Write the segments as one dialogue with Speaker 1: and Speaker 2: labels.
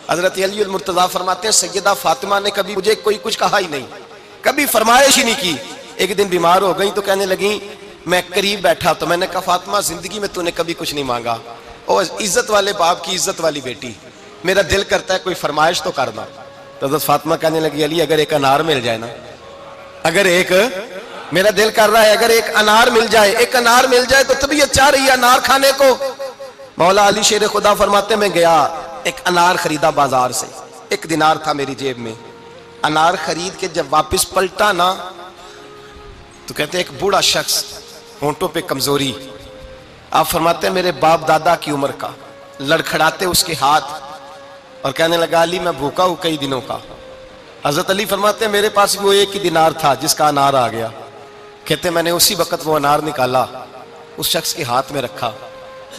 Speaker 1: حضرت علی المرتضیٰ فرماتے ہیں سیدہ فاطمہ نے کبھی مجھے کوئی کچھ کہا ہی نہیں، کبھی فرمائش ہی نہیں کی۔ ایک دن بیمار ہو گئی تو کہنے لگیں، میں قریب بیٹھا تو میں نے کہا فاطمہ زندگی میں تو نے کبھی کچھ نہیں مانگا، اور عزت والے باپ کی عزت والی بیٹی، میرا دل کرتا ہے کوئی فرمائش تو کرنا۔ تو حضرت فاطمہ کہنے لگی علی اگر ایک انار مل جائے نا، اگر ایک، میرا دل کر رہا ہے اگر ایک انار مل جائے، ایک انار مل جائے تو طبیعت چاہ رہی ہے انار کھانے کو۔ مولا علی شیر خدا فرماتے میں گیا، ایک انار خریدا بازار سے، 1 دینار تھا میری جیب میں، انار خرید کے جب واپس پلٹا نا تو کہتے ہیں ایک بوڑھا شخص، ہونٹوں پہ کمزوری، آپ فرماتے ہیں میرے باپ دادا کی عمر کا، لڑکھڑاتے اس کے ہاتھ اور کہنے لگا علی میں بھوکا ہوں کئی دنوں کا۔ حضرت علی فرماتے ہیں میرے پاس وہ 1 ہی دینار تھا جس کا انار آ گیا۔ کہتے میں نے اسی وقت وہ انار نکالا، اس شخص کے ہاتھ میں رکھا،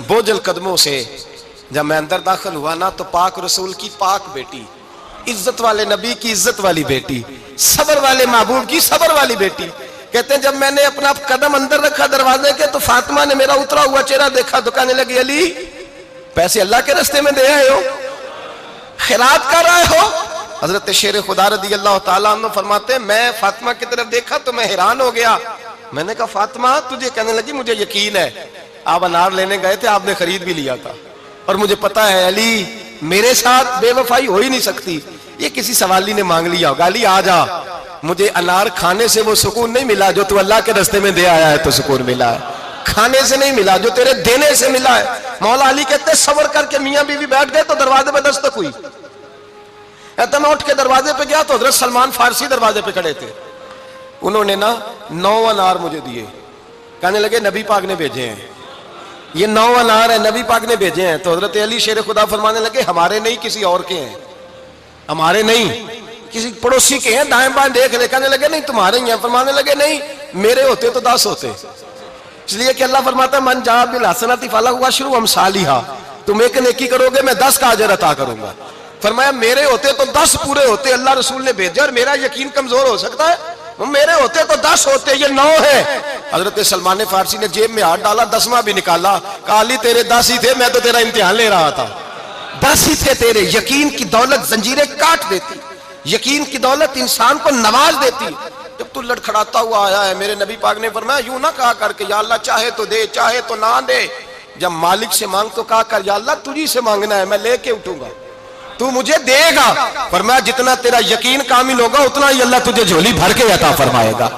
Speaker 1: بوجھل قدموں سے جب میں اندر داخل ہوا نا تو پاک رسول کی پاک بیٹی، عزت والے نبی کی عزت والی بیٹی، صبر والے محبوب کی صبر والی بیٹی، کہتے ہیں جب میں نے اپنا قدم اندر رکھا دروازے کے تو فاطمہ نے میرا اترا ہوا چہرہ دیکھا تو کہنے لگی علی پیسے اللہ کے راستے میں دے آئے ہو، خیرات کر رہے ہو؟ حضرت شیر خدا رضی اللہ تعالیٰ عنہ فرماتے ہیں میں فاطمہ کی طرف دیکھا تو میں حیران ہو گیا، میں نے کہا فاطمہ تجھے، کہنے لگی مجھے یقین ہے آپ انار لینے گئے تھے، آپ نے خرید بھی لیا تھا، اور مجھے پتا ہے علی میرے ساتھ بے وفائی ہو ہی نہیں سکتی، یہ کسی سوالی نے مانگ لیا ہوگا، علی آ جا، مجھے انار کھانے سے وہ سکون نہیں ملا جو تو اللہ کے راستے میں دے آیا ہے تو سکون ملا ہے، کھانے سے نہیں ملا جو تیرے دینے سے ملا ہے۔ مولا علی کہتے صبر کر کے میاں بیوی بیٹھ گئے تو دروازے پہ دستک ہوئی، کہتا میں اٹھ کے دروازے پہ گیا تو حضرت سلمان فارسی دروازے پہ کھڑے تھے، انہوں نے نا 9 انار مجھے دیے، کہنے لگے نبی پاک نے بھیجے ہیں، یہ 9 انار ہیں نبی پاک نے بھیجے ہیں۔ تو حضرت علی شیر خدا فرمانے لگے ہمارے نہیں کسی اور کے ہیں، ہمارے نہیں کسی پڑوسی کے ہیں، دائیں بائیں دیکھ لے، کہنے لگے نہیں تمہارے ہی ہیں، فرمانے لگے نہیں میرے ہوتے تو 10 ہوتے، اس لیے کہ اللہ فرماتا ہے من جاء بالحسنۃ فلہ عشر امثالھا، تم ایک نیکی کرو گے میں 10 کا اجر عطا کروں گا۔ فرمایا میرے ہوتے تو 10 پورے ہوتے، اللہ رسول نے بھیجا اور میرا یقین کمزور ہو سکتا ہے، میرے ہوتے تو 10 ہوتے، یہ 9 ہے۔ حضرت سلمان فارسی نے جیب میں ہاتھ ڈالا، 10واں بھی نکالا، کہا علی تیرے 10 ہی تھے، میں تو تیرا امتحان لے رہا تھا، 10 ہی تھے تیرے۔ یقین کی دولت زنجیریں کاٹ دیتی، یقین کی دولت انسان کو نواز دیتی۔ جب تو لڑکھڑاتا ہوا آیا ہے، میرے نبی پاک نے فرمایا یوں نہ کہا کر کے یا اللہ چاہے تو دے چاہے تو نہ دے، جب مالک سے مانگ تو کہا کر یا اللہ تجھی سے مانگنا ہے، میں لے کے اٹھوں گا، تو مجھے دے گا۔ فرمایا جتنا تیرا یقین کامل ہوگا اتنا ہی اللہ تجھے جھولی بھر کے عطا فرمائے گا۔